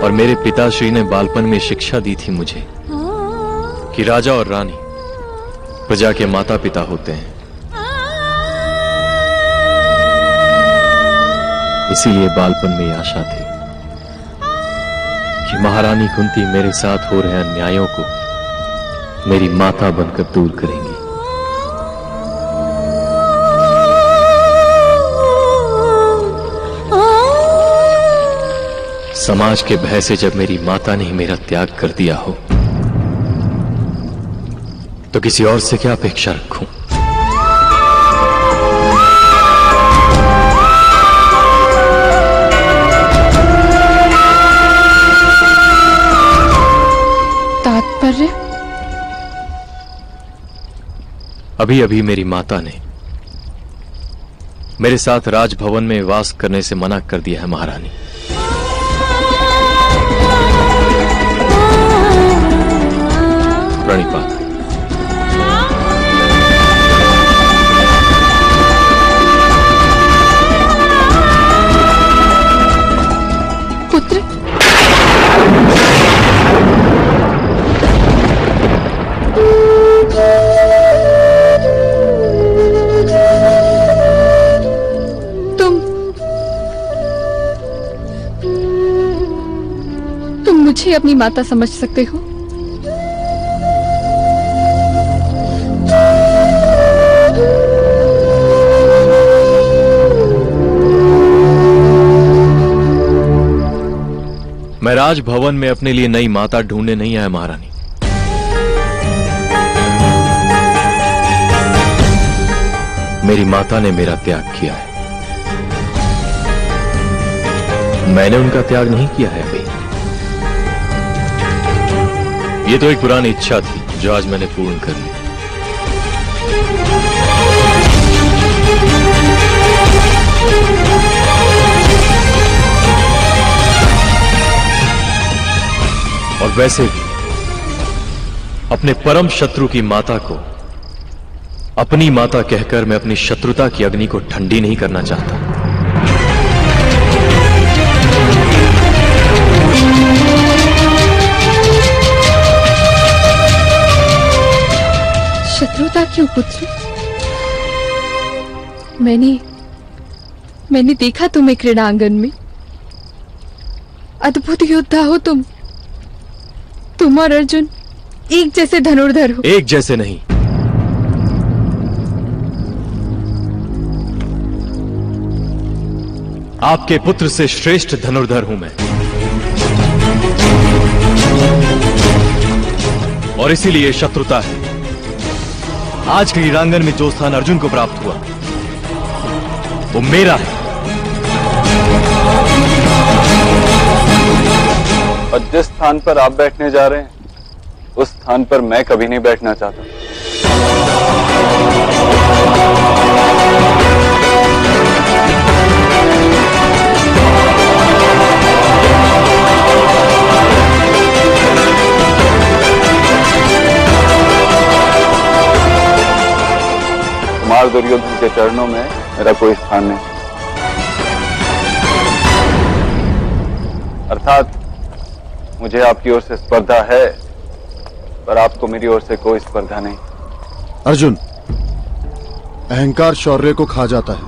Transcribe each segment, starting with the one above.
और मेरे पिताश्री ने बालपन में शिक्षा दी थी मुझे कि राजा और रानी प्रजा के माता पिता होते हैं। इसीलिए बालपन में यह आशा थी कि महारानी कुंती मेरे साथ हो रहे अन्यायों को मेरी माता बनकर दूर करेंगी। समाज के भय से जब मेरी माता ने मेरा त्याग कर दिया हो तो किसी और से क्या अपेक्षा रखूं? तात्पर्य? अभी अभी मेरी माता ने मेरे साथ राजभवन में वास करने से मना कर दिया है महारानी। प्रणिपात। पुत्र, तुम मुझे अपनी माता समझ सकते हो? मैं राजभवन में अपने लिए नई माता ढूंढने नहीं आया महारानी। मेरी माता ने मेरा त्याग किया है, मैंने उनका त्याग नहीं किया है अभी। ये तो एक पुरानी इच्छा थी जो आज मैंने पूर्ण कर ली। और वैसे भी अपने परम शत्रु की माता को अपनी माता कहकर मैं अपनी शत्रुता की अग्नि को ठंडी नहीं करना चाहता। शत्रुता क्यों पुत्र? मैंने देखा तुम्हें क्रीड़ांगन में। अद्भुत योद्धा हो तुम और अर्जुन एक जैसे धनुर्धर हो। एक जैसे नहीं, आपके पुत्र से श्रेष्ठ धनुर्धर हूं मैं। और इसीलिए शत्रुता है। आज के क्रीड़ांगन में जो स्थान अर्जुन को प्राप्त हुआ वो मेरा है। और जिस स्थान पर आप बैठने जा रहे हैं उस स्थान पर मैं कभी नहीं बैठना चाहता। कुमार दुर्योधन के चरणों में मेरा कोई स्थान नहीं। अर्थात मुझे आपकी ओर से स्पर्धा है पर आपको मेरी ओर से कोई स्पर्धा नहीं। अर्जुन, अहंकार शौर्य को खा जाता है।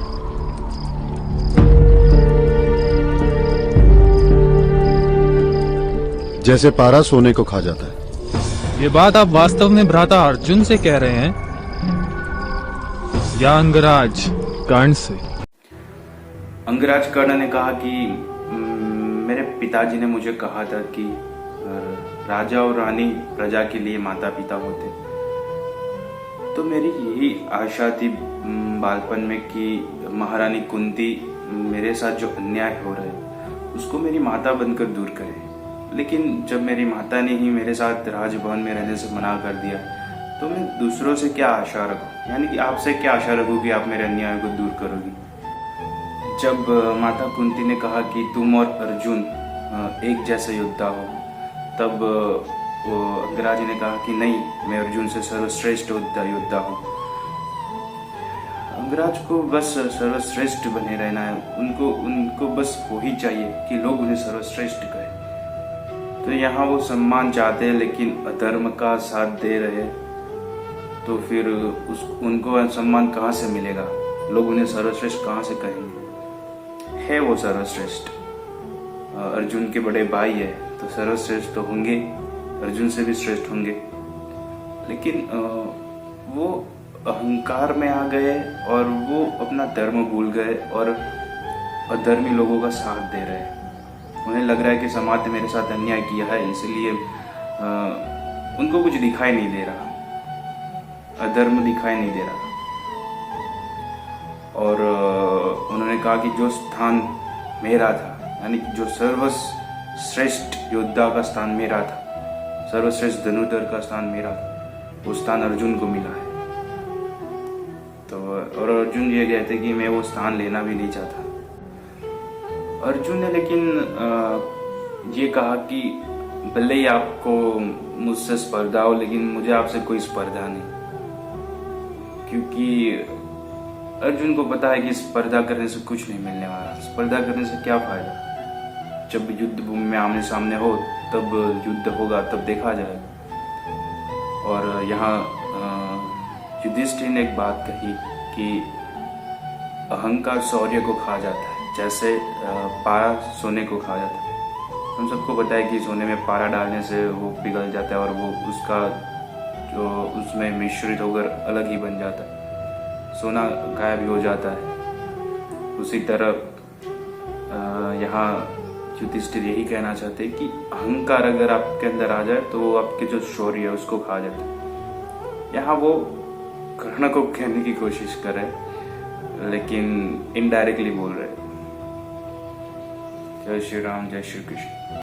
जैसे पारा सोने को खा जाता है। ये बात आप वास्तव में भ्राता अर्जुन से कह रहे हैं या अंगराज कर्ण से? अंगराज कर्ण ने कहा कि मेरे पिताजी ने मुझे कहा था कि राजा और रानी प्रजा के लिए माता पिता होते, तो मेरी यही आशा थी बालपन में कि महारानी कुंती मेरे साथ जो अन्याय हो रहा है उसको मेरी माता बनकर दूर करे। लेकिन जब मेरी माता ने ही मेरे साथ राजभवन में रहने से मना कर दिया तो मैं दूसरों से क्या आशा रखूं, यानी कि आपसे क्या आशा रखूं कि आप मेरे अन्याय को दूर करोगी। जब माता कुंती ने कहा कि तुम और अर्जुन एक जैसे योद्धा हो, तब अंगराज ने कहा कि नहीं, मैं अर्जुन से सर्वश्रेष्ठ योद्धा हूँ। अंगराज को बस सर्वश्रेष्ठ बने रहना है, उनको बस वो ही चाहिए कि लोग उन्हें सर्वश्रेष्ठ कहें। तो यहाँ वो सम्मान चाहते हैं लेकिन अधर्म का साथ दे रहे हैं, तो फिर उनको सम्मान कहाँ से मिलेगा? लोग उन्हें सर्वश्रेष्ठ कहाँ से कहेंगे? है वो सर्वश्रेष्ठ, अर्जुन के बड़े भाई है तो सर्वश्रेष्ठ तो होंगे, अर्जुन से भी श्रेष्ठ होंगे। लेकिन वो अहंकार में आ गए और वो अपना धर्म भूल गए और अधर्मी लोगों का साथ दे रहे हैं। उन्हें लग रहा है कि समाज ने मेरे साथ अन्याय किया है, इसलिए उनको कुछ दिखाई नहीं दे रहा, अधर्म दिखाई नहीं दे रहा। और उन्होंने कहा कि जो स्थान मेरा था, यानी कि जो सर्वश्रेष्ठ योद्धा का स्थान मेरा था, सर्वश्रेष्ठ धनुर्धर का स्थान मेरा था, वो स्थान अर्जुन को मिला है। तो और अर्जुन ये कहते कि मैं वो स्थान लेना भी नहीं चाहता। अर्जुन ने लेकिन ये कहा कि भले ही आपको मुझसे स्पर्धा हो, लेकिन मुझे आपसे कोई स्पर्धा नहीं, क्योंकि अर्जुन को पता है कि स्पर्धा करने से कुछ नहीं मिलने वाला। स्पर्धा करने से क्या फायदा? जब युद्ध भूमि में आमने सामने हो तब युद्ध होगा, तब देखा जाएगा। और यहाँ युधिष्ठिर ने एक बात कही कि अहंकार शौर्य को खा जाता है, जैसे पारा सोने को खा जाता है। हम सबको पता है कि सोने में पारा डालने से वो पिघल जाता है और वो उसका जो उसमें मिश्रित होकर अलग ही बन जाता है, सोना गायब हो जाता है। उसी तरह यहाँ युधिष्ठिर यही कहना चाहते हैं कि अहंकार अगर आपके अंदर आ जाए तो वो आपके जो शौर्य है उसको खा जाता है। यहाँ वो कर्ण को कहने की कोशिश कर रहे हैं, लेकिन इनडायरेक्टली बोल रहे हैं। जय श्री राम, जय श्री कृष्ण।